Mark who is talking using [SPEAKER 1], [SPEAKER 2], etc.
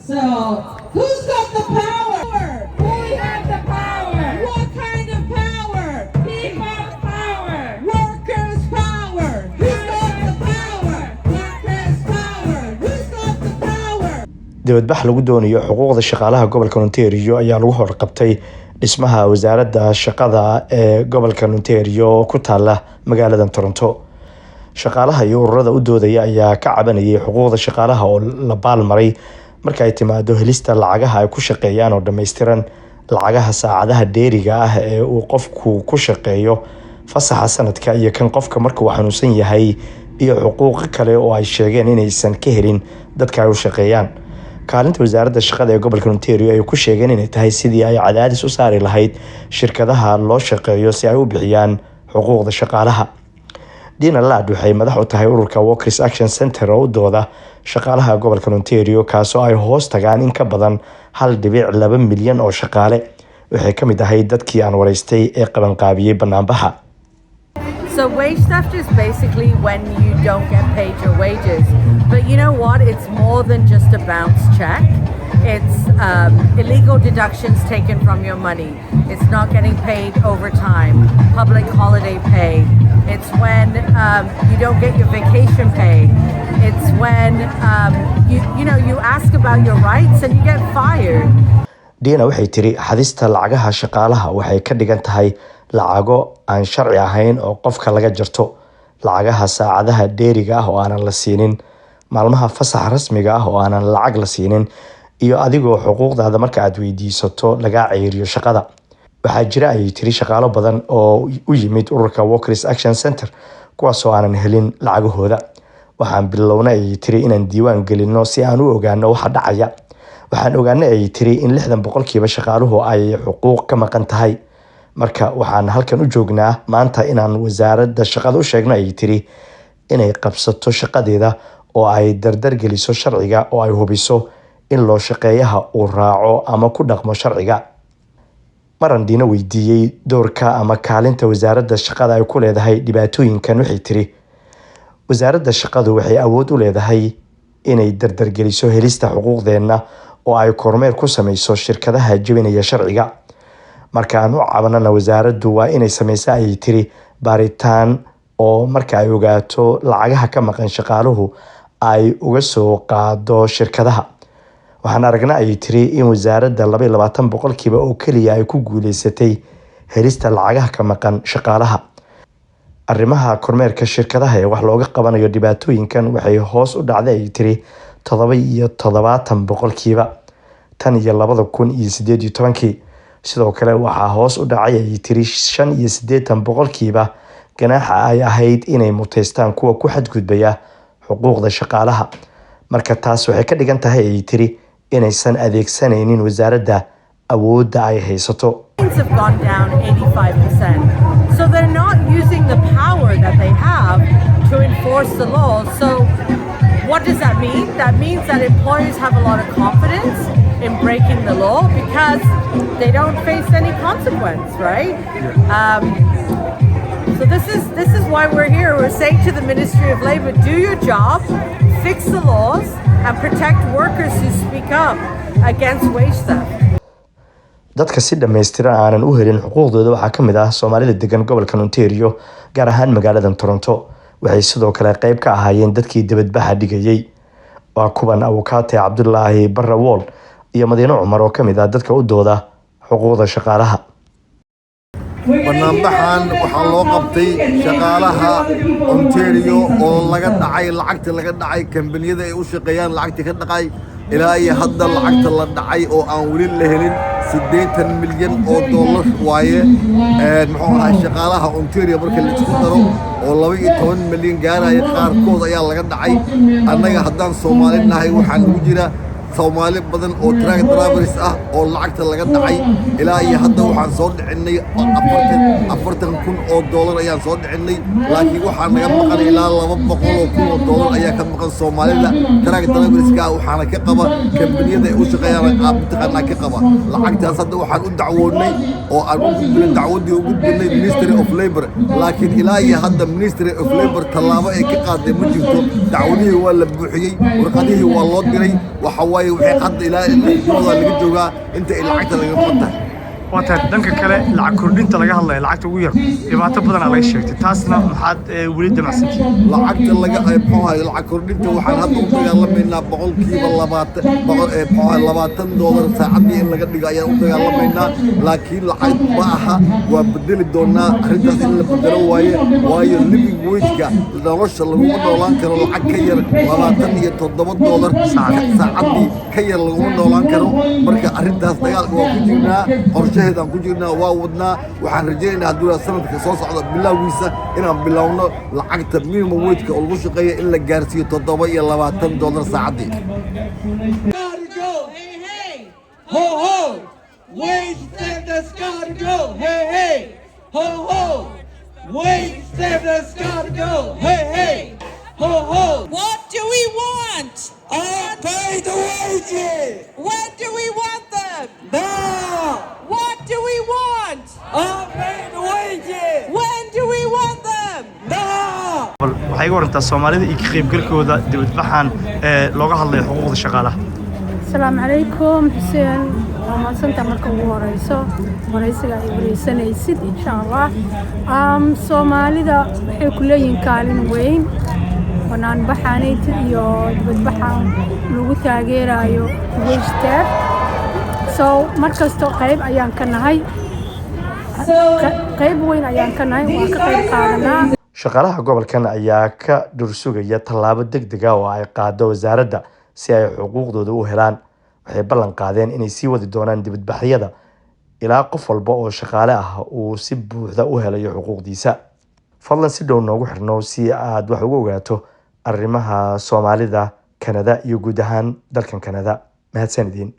[SPEAKER 1] So, who's got the power?
[SPEAKER 2] We have the power.
[SPEAKER 1] What kind of power?
[SPEAKER 2] People's power.
[SPEAKER 1] Workers' power. Who's got the power? Workers' power. Who's got the power?
[SPEAKER 3] dibadbax lagu doonayo xuquuqda shaqaalaha gobolka Ontario ayaa lagu horqabtay dhismaha wasaaradda shaqada ee gobolka Ontario ku taala magaalada Toronto. Shaqaalaha iyo ururada u doodaya ayaa ka cabanayay xuquuqda shaqaalaha oo la baalmaray marka ay timaado helista lacagaha ay ku shaqeeyaan oo dhameystiran lacagaha saacadaha dheeriga ah ee uu qofku ku shaqeeyo fasaxa sanadka iyo kan qofka marka uu xanuunsan yahay iyo xuquuq kale oo ay sheegeen inaysan ka helin dadka ay u shaqeeyaan. kaalinta wasaaradda shaqada ee gobolka Ontario ay ku sheegeen inay tahay sidii ay cadaadis u saari lahayd shirkadaha loo shaqeeyo si ay u bixiyaan xuquuqda shaqaalaha. Dina Ladd waxay madax u tahay ururka Workers Action Centre oo u dooda shaqaalaha gobolka Ontario kaasoo ay hoos tagaan in ka badan 1.2 milyan oo shaqaale. waxay ka mid ahayd dadkii aan wareystay ee qaban qaabiyay banaanbaxa.
[SPEAKER 4] So wage theft is basically when you don't get paid your wages. But you know what? It's more than just a bounce check. It's illegal deductions taken from your money. It's not getting paid overtime, public holiday pay. It's when you don't get your vacation pay. It's when you ask about your rights and you get fired.
[SPEAKER 3] Dina waxay tiri xadista lacagaha shaqaalaha waxay ka dhigan tahay lacago aan sharci ahayn oo qofka laga jarto, lacagaha saacadaha dheeriga ah oo aanan la siinin, maalmaha fasax rasmiga ah oo aanan lacag la siinin, iyo adigoo xuquuqdaada marka aad weydiisato laga ceyriyo shaqada. waxaa jira ay tiri shaqaalo badan oo u yimid ururka Workers Action Centre kuwaas oo aanan helin lacagahooda. waxaan bilownay ay tiri inaan diiwaan gelino si aan u ogaano waxa dhacaya. waxaan ogaanay ay tiri in 60% shaqaaluhu ay xuquuq ka maqan tahay. marka waxaan halkan u joognaa maanta inaan wasaaradda shaqada u sheegno ay tiri inay qabsato shaqadeeda oo ay dardar geliso sharciga oo ay hubiso in loo shaqeeyaha uu raaco ama ku dhaqmo sharciga. maran Dina weydiiyay doorka ama kaalinta wasaaradda shaqada ay ku leedahay dhibaatooyinkan waxay tiri wasaaradda shaqadu waxay awood u leedahay inay dardar geliso helista xuquuqdeena oo ay kormeer ku sameyso shirkadaha jabinaya sharciga. marka aan u cabanana wasaaraddu waa inay sameysaa ay tiri baaritaan oo marka ay ogaato lacagaha ka maqan shaqaaluhu ay uga soo qaado shirkadaha. waxaan aragnaa ay tiri in wasaaradda 22% oo kaliya ay ku guuleysatay helista lacagaha ka maqan shaqaalaha. arrimaha kormeerka shirkadaha ee wax looga qabanayo dhibaatooyinkan waxay hoos u dhacday ay tiri 77% tan iyo 2018. sidoo kale waxaa hoos u dhacay ay tiri 85% ganaaxa ay ahayd inay muteystaan kuwa ku xadgudbaya xuquuqda shaqaalaha. marka taas waxay ka dhigan tahay ay tiri inaysan adeegsanaynin wasaaradda awoodda ay haysato.
[SPEAKER 4] Have gone down 85%. So they're not using the power that they have to enforce the law. So what does that mean? That means that employers have a lot of confidence in breaking the law because they don't face any consequence, right? So this is why we're here. We're saying to the Ministry of Labour, do your job, fix the laws, and protect workers who speak up against wage theft.
[SPEAKER 3] dadka si dhameystiran aanan u helin xuquuqdooda waxaa ka mid ah Soomaalida degan gobolka Ontario gaar ahaan magaalada Toronto. waxay sidoo kale qayb ka ahaayeen dadkii dibadbaxa dhigayay. waa kuban Abukaate Cabdullaahi Barrawool iyo Madiino Cumar oo ka mid ah dadka u dooda xuquuqda shaqaalaha.
[SPEAKER 5] banaanbaxan waxaa loo qabtay shaqaalaha Ontario oo laga dhacay lacagta laga dhacay kambaniyada ay u shaqeeyaan lacagta ka dhacay ilaa iyo hadda lacagta la dhacay oo aan weli la helin 80 milyan oo dollar waaye muxuu ahaa shaqaalaha Ontario marka la isku daro oo 12 milyan gaaraya qaarkood ayaa laga dhacay. annaga haddaan Soomaali nahay waxaan ugu jira Soomaali badan oo truck drivers ah oo lacagta laga dhacay ilaa iyo hadda waxaan soo dhicinay 40,000 oo dollar ayaan soo dhicinay laakiin waxaa naga maqan ilaa 200,000 oo dollar ayaa ka maqan Soomaalida truck drivers ka waxaana ka qaba kambaniyada ay u shaqeeyaan qaabtaqana ka qaba lacagtaas hadda waxaan u dacwoonay oo aan u gudbinay dacwadii ugu gudbinay Ministry of Labour laakiin ilaa iyo hadda Ministry of Labour talaabo ay ka qaaday ma jirto. dacwadii waa la buuxiyay warqadihii waa loo diray waxa waaye waxay hadda ilaa ilaa laga joogaa inta ay lacagta laga qontahay
[SPEAKER 3] wata dhanka kale lacag kordhinta laga hadlayo lacagta ugu yar dhibaato badan laga sheegtay taasna maxaad weli damacsantii
[SPEAKER 5] lacagta laga maxaa lacag kordhinta waxaan hadda u dagaalamaynaa boqolkiiba 20 doolar saacadii in laga dhigo ayaan u dagaalamaynaa laakiin lacag ma aha waa bedeli doonaa arrintaas in la bedelo waayo living wage-ka nolosha laguma noolaan karo lacag ka yar 27 doolar saacadii ka yar laguma noolaan karo marka arrintaas dagaalka waa ku jirnaa qorshaheedaan ku jirnaa waa wadnaa waxaan rajaynaynaa hadduu sanadka soo socdo bilowgiisa inaan bilowno lacagta minimum wage-ka oo lagu shaqeeyo in la gaarsiiyo 27 doolar saacadii
[SPEAKER 1] Ho ho! Wage standards gotta go! Hey hey! Ho ho! Wage standards gotta go! Hey hey! Ho ho!
[SPEAKER 2] What do we want?
[SPEAKER 1] I'll pay the wages!
[SPEAKER 2] When do we want them?
[SPEAKER 1] Now!
[SPEAKER 2] What do we want?
[SPEAKER 1] I'll pay the wages!
[SPEAKER 2] When do we want them?
[SPEAKER 1] Now!
[SPEAKER 3] waxay iga warantaa Soomaalida iyo ka qaybgalkooda dibadbaxan looga hadlayo xuquuqda shaqaalaha
[SPEAKER 6] السلام عليكم حسين ما سنت مركب ورئيسه ورئيسة ورئيسة إن شاء الله سومالي دا كلين كالين وين ونان بحانيت يو بحان لغو تاجيرا يو ويشتر مركز تو قريب أيام كنا هاي قريب وين أيام كنا هاي وقريب قادنا
[SPEAKER 3] shaqaalaha gobolkan ayaa ka dhursugaya tallaabo degdeg ah oo ay qaado wasaaradda si ay xuquuqdooda u helaan waxay ballan qaadeen inay sii wadi doonaan dibadbaxyada ilaa qof walba oo shaqaale ah uu si buuxda u helayo xuquuqdiisa fadlan si dhow noogu xirnow si aad wax uga ogaato arrimaha Soomaalida Kanada iyo guud ahaan dalkan Kanada mahadsanidin